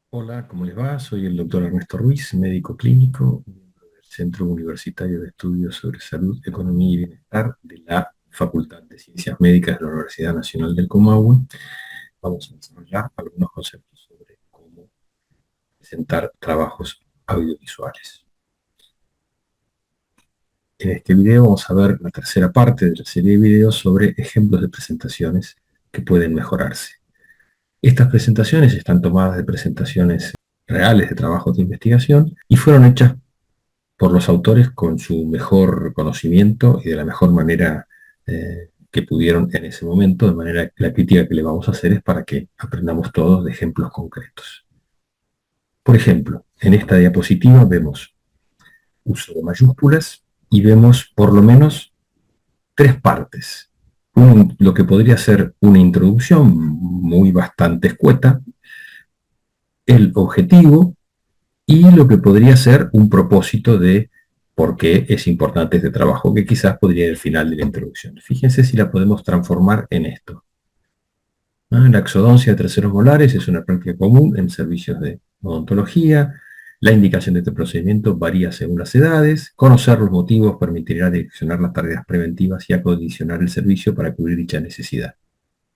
Hola, ¿cómo les va? Soy el doctor Ernesto Ruiz, médico clínico, miembro del Centro Universitario de Estudios sobre Salud, Economía y Bienestar de la Facultad de Ciencias Médicas de la Universidad Nacional del Comahue. Vamos a desarrollar algunos conceptos sobre cómo presentar trabajos audiovisuales. En este video vamos a ver la tercera parte de la serie de videos sobre ejemplos de presentaciones que pueden mejorarse. Estas presentaciones están tomadas de presentaciones reales de trabajos de investigación y fueron hechas por los autores con su mejor conocimiento y de la mejor manera que pudieron en ese momento, de manera que la crítica que le vamos a hacer es para que aprendamos todos de ejemplos concretos. Por ejemplo, en esta diapositiva vemos uso de mayúsculas y vemos por lo menos tres partes. Lo que podría ser una introducción muy bastante escueta, el objetivo y lo que podría ser un propósito de por qué es importante este trabajo, que quizás podría ir al final de la introducción. Fíjense si la podemos transformar en esto. La exodoncia de terceros molares es una práctica común en servicios de odontología. La indicación de este procedimiento varía según las edades. Conocer los motivos permitirá direccionar las tareas preventivas y acondicionar el servicio para cubrir dicha necesidad.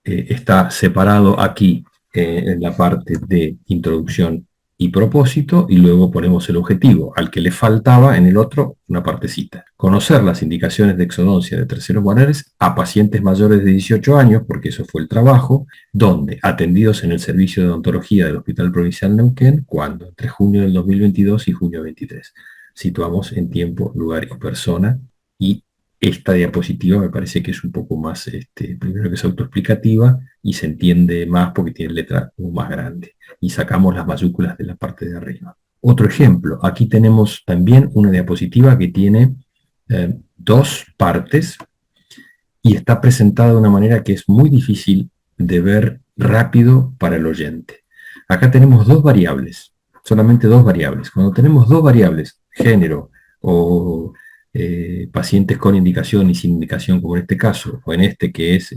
Está separado aquí en la parte de introducción y propósito, y luego ponemos el objetivo, al que le faltaba en el otro una partecita. Conocer las indicaciones de exodoncia de terceros molares a pacientes mayores de 18 años, porque eso fue el trabajo, donde, atendidos en el servicio de odontología del Hospital Provincial Neuquén, cuando, entre junio del 2022 y junio 23. Situamos en tiempo, lugar y persona, y esta diapositiva me parece que es un poco más, primero que es autoexplicativa y se entiende más porque tiene letra más grande. Y sacamos las mayúsculas de la parte de arriba. Otro ejemplo, aquí tenemos también una diapositiva que tiene dos partes y está presentada de una manera que es muy difícil de ver rápido para el oyente. Acá tenemos dos variables, solamente dos variables. Cuando tenemos dos variables, género o pacientes con indicación y sin indicación, como en este caso, o en este que es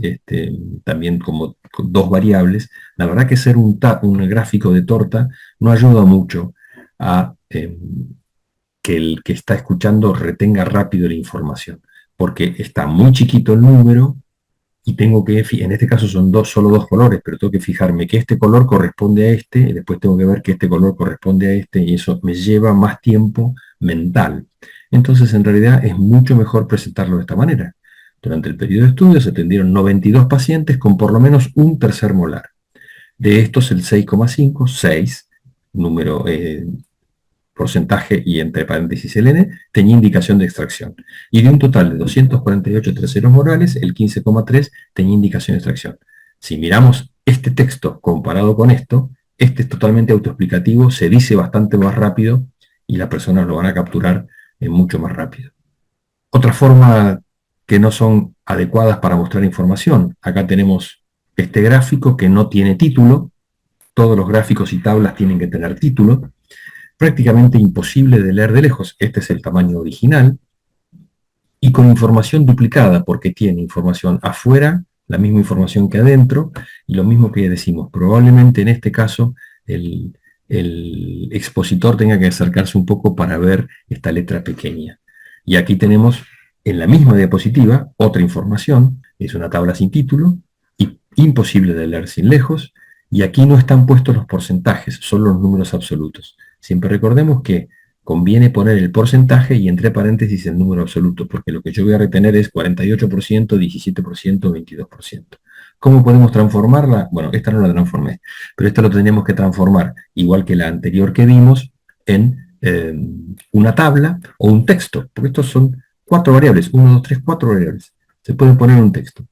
también como dos variables, la verdad que hacer un gráfico de torta no ayuda mucho a que el que está escuchando retenga rápido la información, porque está muy chiquito el número y tengo que, en este caso son solo dos colores, pero tengo que fijarme que este color corresponde a este, y después tengo que ver que este color corresponde a este, y eso me lleva más tiempo mental. Entonces, en realidad, es mucho mejor presentarlo de esta manera. Durante el periodo de estudio se atendieron 92 pacientes con por lo menos un tercer molar. De estos, el 6,5, 6, número porcentaje y entre paréntesis el N, tenía indicación de extracción. Y de un total de 248 terceros molares, el 15,3 tenía indicación de extracción. Si miramos este texto comparado con esto, este es totalmente autoexplicativo, se dice bastante más rápido y las personas lo van a capturar mucho más rápido. Otra forma que no son adecuadas para mostrar información. Acá tenemos este gráfico que no tiene título. Todos los gráficos y tablas tienen que tener título. Prácticamente imposible de leer de lejos. Este es el tamaño original. Y con información duplicada, porque tiene información afuera, la misma información que adentro, y lo mismo que decimos. Probablemente en este caso el expositor tenga que acercarse un poco para ver esta letra pequeña. Y aquí tenemos en la misma diapositiva otra información. Es una tabla sin título, y imposible de leer sin lejos, y aquí no están puestos los porcentajes, son los números absolutos. Siempre recordemos que conviene poner el porcentaje y entre paréntesis el número absoluto, porque lo que yo voy a retener es 48%, 17%, 22%. ¿Cómo podemos transformarla? Bueno, esta no la transformé, pero esta lo tenemos que transformar, igual que la anterior que vimos, en una tabla o un texto, porque estos son cuatro variables, 1, 2, 3, 4 variables. Se puede poner un texto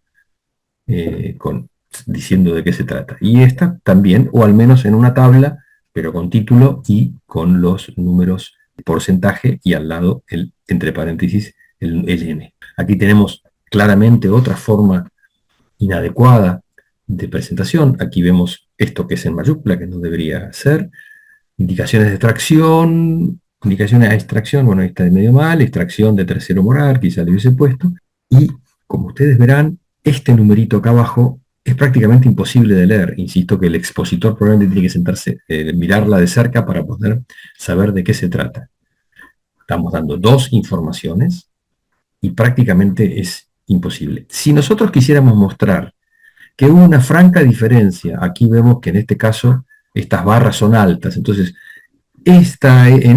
diciendo de qué se trata. Y esta también, o al menos en una tabla, pero con título y con los números de porcentaje y al lado, entre paréntesis, el N. Aquí tenemos claramente otra forma inadecuada de presentación. Aquí vemos esto que es en mayúscula, que no debería ser. Indicaciones de extracción, indicaciones a extracción, bueno, ahí está de medio mal, extracción de tercero molar, quizá le hubiese puesto. Y como ustedes verán, este numerito acá abajo es prácticamente imposible de leer. Insisto que el expositor probablemente tiene que sentarse, mirarla de cerca para poder saber de qué se trata. Estamos dando dos informaciones y prácticamente es imposible. Si nosotros quisiéramos mostrar que hubo una franca diferencia, aquí vemos que en este caso estas barras son altas, entonces en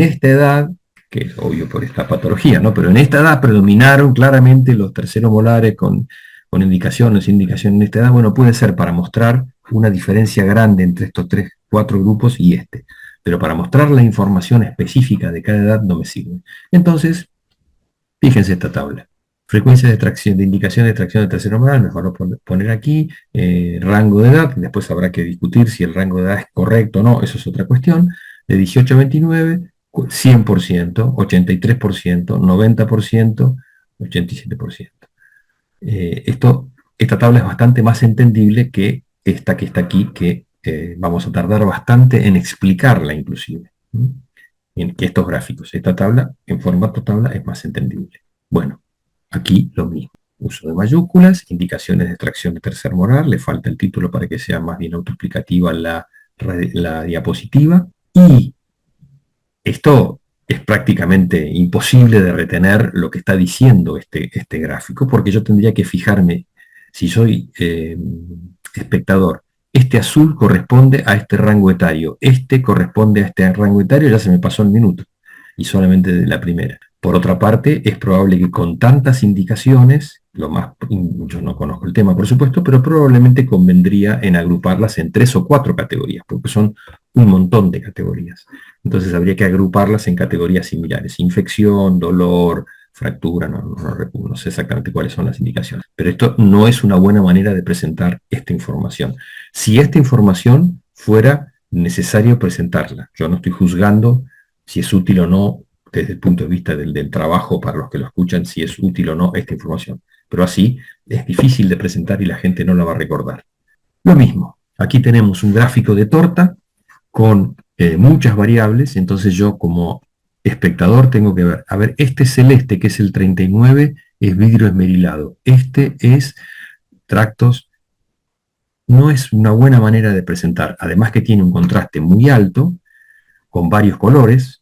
esta edad, que es obvio por esta patología, ¿no? Pero en esta edad predominaron claramente los terceros molares con indicación o sin indicación en esta edad. Bueno, puede ser para mostrar una diferencia grande entre estos tres, cuatro grupos y este. Pero para mostrar la información específica de cada edad no me sirve. Entonces, fíjense esta tabla. Frecuencia de extracción, de indicación de extracción de tercero molar, mejor lo poner aquí, rango de edad, después habrá que discutir si el rango de edad es correcto o no, eso es otra cuestión, de 18 a 29, 100%, 83%, 90%, 87%. Esta tabla es bastante más entendible que esta que está aquí, que vamos a tardar bastante en explicarla inclusive, en que estos gráficos. Esta tabla, en formato tabla, es más entendible. Bueno, aquí lo mismo. Uso de mayúsculas, indicaciones de extracción de tercer molar, le falta el título para que sea más bien autoexplicativa la diapositiva. Y esto es prácticamente imposible de retener lo que está diciendo este gráfico, porque yo tendría que fijarme, si soy espectador, este azul corresponde a este rango etario, este corresponde a este rango etario, ya se me pasó el minuto, y solamente de la primera. Por otra parte, es probable que con tantas indicaciones, yo no conozco el tema por supuesto, pero probablemente convendría en agruparlas en 3 o 4 categorías, porque son un montón de categorías. Entonces habría que agruparlas en categorías similares, infección, dolor, fractura, no sé exactamente cuáles son las indicaciones. Pero esto no es una buena manera de presentar esta información. Si esta información fuera necesario presentarla, yo no estoy juzgando si es útil o no desde el punto de vista del trabajo para los que lo escuchan, si es útil o no esta información. Pero así es difícil de presentar y la gente no la va a recordar. Lo mismo, aquí tenemos un gráfico de torta con muchas variables, entonces yo como espectador tengo que ver, a ver, este celeste que es el 39 es vidrio esmerilado, este es tractos, no es una buena manera de presentar, además que tiene un contraste muy alto, con varios colores,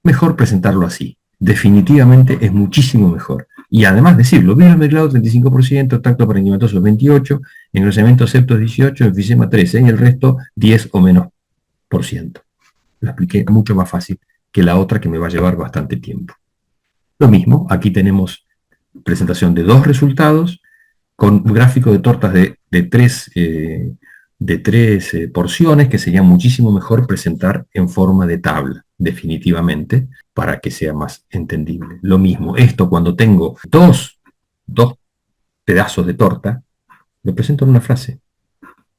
mejor presentarlo así. Definitivamente es muchísimo mejor. Y además decirlo, vidrio esmerilado 35%, tacto parenquimatoso 28%, engrosamiento septos 18%, enfisema 13%, y el resto 10 o menos por ciento. Lo expliqué mucho más fácil que la otra que me va a llevar bastante tiempo. Lo mismo, aquí tenemos presentación de dos resultados con un gráfico de tortas de tres porciones que sería muchísimo mejor presentar en forma de tabla, definitivamente, para que sea más entendible. Lo mismo, esto cuando tengo dos pedazos de torta, lo presento en una frase.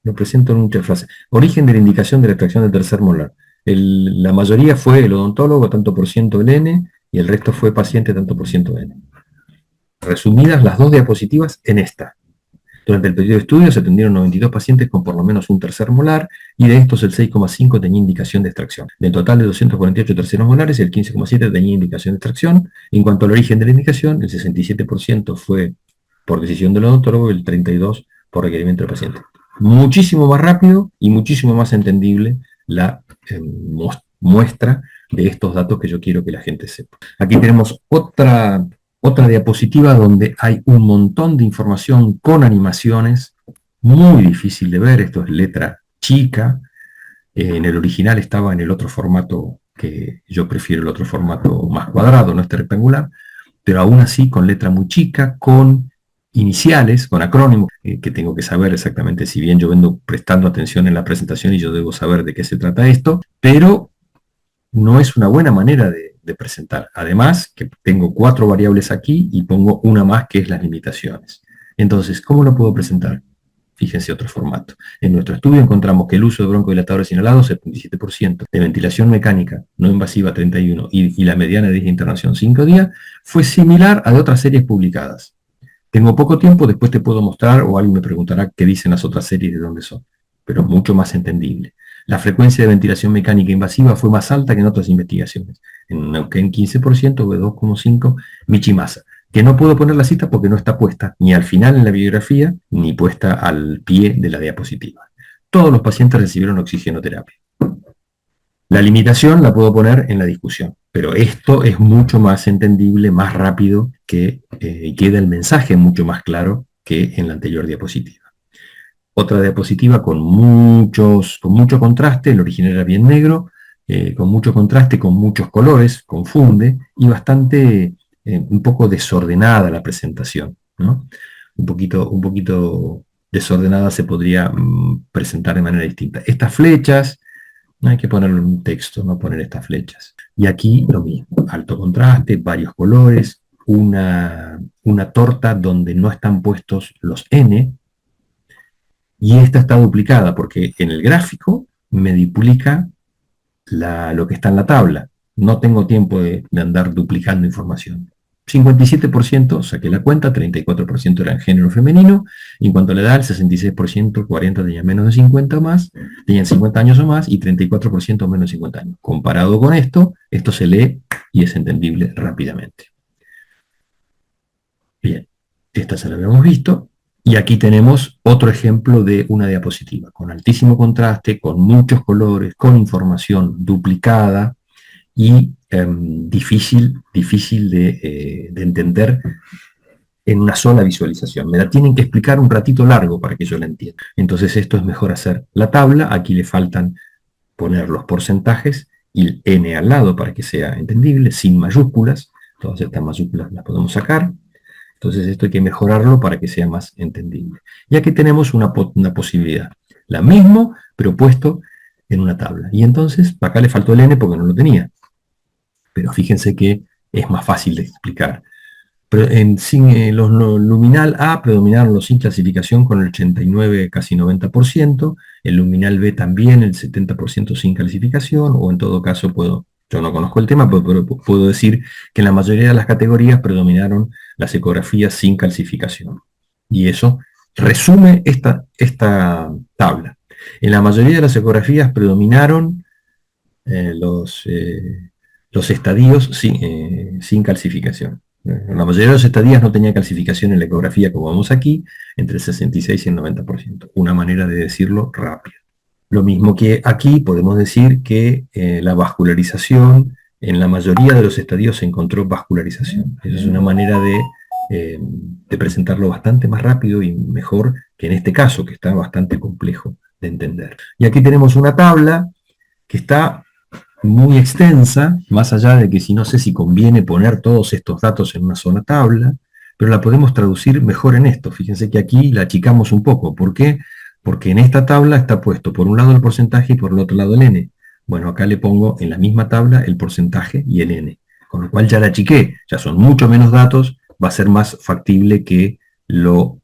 Lo presento en una frase. Origen de la indicación de la extracción del tercer molar. La mayoría fue el odontólogo, tanto por ciento del N, y el resto fue paciente, tanto por ciento N. Resumidas las dos diapositivas en esta. Durante el periodo de estudio se atendieron 92 pacientes con por lo menos un tercer molar, y de estos el 6,5 tenía indicación de extracción. Del total de 248 terceros molares, el 15,7 tenía indicación de extracción. En cuanto al origen de la indicación, el 67% fue por decisión del odontólogo y el 32% por requerimiento del paciente. Muchísimo más rápido y muchísimo más entendible la muestra de estos datos que yo quiero que la gente sepa. Aquí tenemos otra diapositiva donde hay un montón de información con animaciones, muy difícil de ver, esto es letra chica, en el original estaba en el otro formato, que yo prefiero el otro formato más cuadrado, no este rectangular, pero aún así con letra muy chica, con iniciales, con acrónimos, que tengo que saber exactamente, si bien yo vengo prestando atención en la presentación y yo debo saber de qué se trata esto, pero no es una buena manera de presentar. Además, que tengo 4 variables aquí y pongo una más que es las limitaciones. Entonces, ¿cómo lo puedo presentar? Fíjense otro formato. En nuestro estudio encontramos que el uso de broncodilatadores inhalados, 77%, de ventilación mecánica no invasiva, 31%, y la mediana de internación, 5 días, fue similar a de otras series publicadas. Tengo poco tiempo, después te puedo mostrar, o alguien me preguntará qué dicen las otras series y de dónde son, pero mucho más entendible. La frecuencia de ventilación mecánica invasiva fue más alta que en otras investigaciones. En Neuquén 15%, V2,5%, Michimasa. que no puedo poner la cita porque no está puesta ni al final en la bibliografía, ni puesta al pie de la diapositiva. Todos los pacientes recibieron oxigenoterapia. La limitación la puedo poner en la discusión, pero esto es mucho más entendible, más rápido, y queda el mensaje mucho más claro que en la anterior diapositiva. Otra diapositiva con mucho contraste, el original era bien negro, con mucho contraste, con muchos colores, confunde, y bastante, un poco desordenada la presentación, ¿no? Un poquito desordenada se podría presentar de manera distinta. Estas flechas, no hay que ponerle un texto, no poner estas flechas. Y aquí lo mismo, alto contraste, varios colores, una torta donde no están puestos los N, y esta está duplicada porque en el gráfico me duplica lo que está en la tabla. No tengo tiempo de andar duplicando información. 57% saqué la cuenta, 34% era en género femenino, y en cuanto a la edad, el 66%, 40 tenían menos de 50 más, tenían 50 años o más, y 34% menos de 50 años. Comparado con esto se lee y es entendible rápidamente. Bien, esta ya la habíamos visto, y aquí tenemos otro ejemplo de una diapositiva, con altísimo contraste, con muchos colores, con información duplicada, y difícil de entender en una sola visualización. Me la tienen que explicar un ratito largo para que yo la entienda. Entonces esto es mejor hacer la tabla. Aquí le faltan poner los porcentajes y el n al lado para que sea entendible, sin mayúsculas. Todas estas mayúsculas las podemos sacar. Entonces esto hay que mejorarlo para que sea más entendible. Y aquí tenemos una posibilidad. La misma, pero puesto en una tabla. Y entonces, acá le faltó el n porque no lo tenía. Pero fíjense que es más fácil de explicar. Pero los luminal A predominaron los sin clasificación con el 89, casi 90%, el luminal B también el 70% sin clasificación, o en todo caso yo no conozco el tema, pero puedo decir que en la mayoría de las categorías predominaron las ecografías sin calcificación. Y eso resume esta tabla. En la mayoría de las ecografías predominaron los estadios sin calcificación. La mayoría de los estadios no tenía calcificación en la ecografía, como vemos aquí, entre el 66 y el 90%. Una manera de decirlo rápido. Lo mismo que aquí podemos decir que la vascularización, en la mayoría de los estadios se encontró vascularización. Esa es una manera de presentarlo bastante más rápido y mejor que en este caso, que está bastante complejo de entender. Y aquí tenemos una tabla que está muy extensa, más allá de que no sé si conviene poner todos estos datos en una sola tabla, pero la podemos traducir mejor en esto. Fíjense que aquí la achicamos un poco. ¿Por qué? Porque en esta tabla está puesto por un lado el porcentaje y por el otro lado el n. Bueno, acá le pongo en la misma tabla el porcentaje y el n, con lo cual ya la achiqué, ya son mucho menos datos, va a ser más factible que lo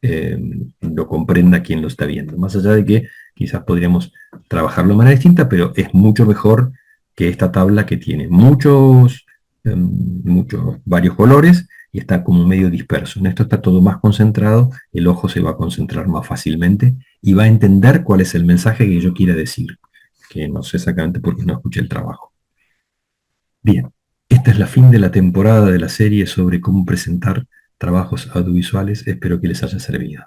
comprenda quien lo está viendo. Más allá de que quizás podríamos trabajarlo de manera distinta, pero es mucho mejor que esta tabla que tiene varios colores y está como medio disperso. En esto está todo más concentrado, el ojo se va a concentrar más fácilmente y va a entender cuál es el mensaje que yo quiera decir, que no sé exactamente porque no escuché el trabajo. Bien, esta es la fin de la temporada de la serie sobre cómo presentar trabajos audiovisuales. Espero que les haya servido.